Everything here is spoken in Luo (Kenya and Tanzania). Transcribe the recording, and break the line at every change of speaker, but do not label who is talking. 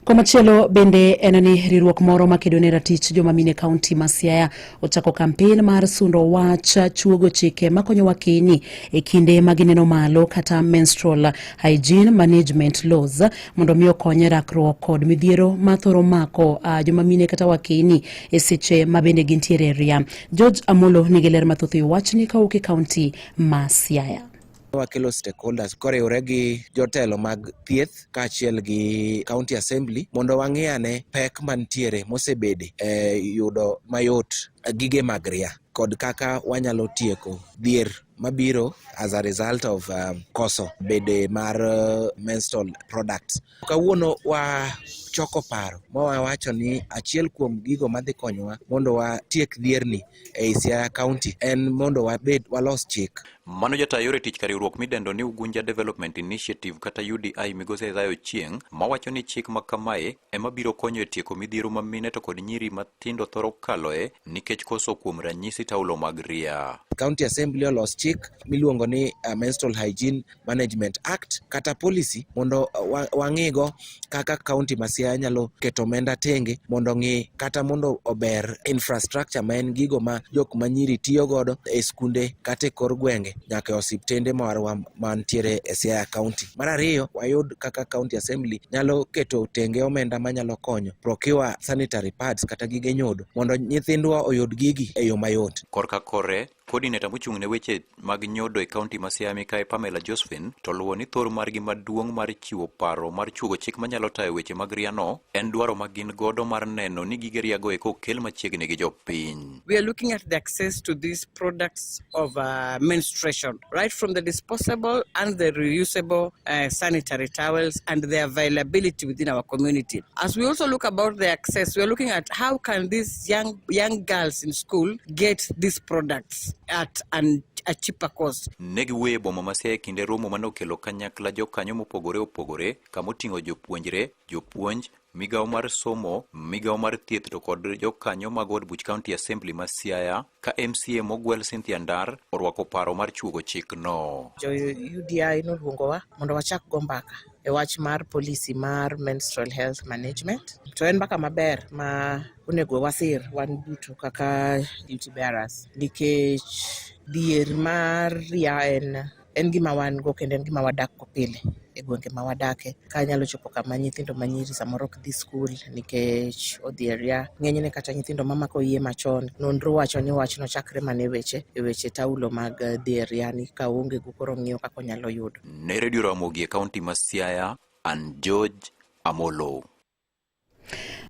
Komachielo bende en ni riwruok moro makedo ne ratich joma mine kaunti ma Siaya ochako kampen mar sundo wach chuogo chike makonyo wakeni e kinde magineno malo kata menstrual hygiene management laws mondo mi okony rakruok kod midhiero mathoro mako joma mine kata wakeni e seche mabende gintiere ria. George Amolo nigi ler mathoth e wachni kawuok e kaunti ma Siaya.
Wakelo stakeholders koriwore gi jotelo mag thieth kaachiel gi county assembly mondo wang'iyane pek mantiere mosebede yudo mayot gige mag ria kod kaka wanyalo tieko dhier mabiro as a result of koso bede mar menstrual products. Kawuono choko paro wawacho ni achiel kuom gigo madhi konyowa mondo watiek dhierni e Siaya County en mondo walos chik.
Mano jata yore tich kariwruok midendo ni Ugunja Development Initiative kata UDI migosi Isaiah Ochieng mawacho ni chik makamae ema biro konyo e tieko midhiero ma mine to kod nyiri matindo thoro kaloe nikech koso kuom ranyisi taulo mag ria.
County Assembly olos chik miluongo ni Menstrual Hygiene Management Act kata policy mondo wang'igo kaka county ma Siaya nyalo keto omenda tenge mondo ng'i kata mondo ober infrastructure ma en gigo ma jok manyiri tiyo godo e skunde kata e kor gwenge nyaka osiptende marwa mantiere e Siaya County. Mar ariyo, wayud kaka County Assembly nyalo keto tenge omenda manyalo konyo procure sanitary pads kata gige nyodo mondo nyithindwa oyud gigi e yo mayot.
Korka kore coordinator mochung' ne weche mag nyodo e kaunti ma Siaya Mikae Pamela Josephine to luwo ni thor margi maduong' mar chiwo paro mar chuogo chik manyalo tayo weche mag riano en dwaro ma gin godo mar neno ni gige riago eko kel machiegni gi jopiny.
We are looking at the access to these products of menstruation, right from the disposable and the reusable sanitary towels and the availability within our community. As we also look about the access, we are looking at how can these young girls in school get these products at a cheaper cost.
Negi wuoye boma ma Siaya kinde romo manokelo kanyakla jokanyo mopogore opogore kamoting'o jopuonjre, jopuonj, migawo mar somo, migawo mar thieth to kod jokanyo mag od buch County Assembly ma Siaya ka MCA mogwel Cynthia Ndar orwako paro mar chuogo chik no.
Jo UDI noluongowa mondo wachak go mbaka e wach mar policy mar menstrual health management. To en mbaka maber ma onego wasir wan duto kaka duty bearers nikech dhier mar ria en gima wan go kendo en gima wadak go pile e gwenge ma wadake. Ka nyalo chopo kama nyithindo manyiri samoro ok dhi skul nikech odhieria ng'enyne kata nyithindo mamako iye machon. Nonro wacho ni wachno chakre mane weche taulo mag dhieria ni ka onge go koro ng'iyo kaka nyalo yudo.
Ne Radio Ramogi e kaunti ma Siaya, an George Amolo.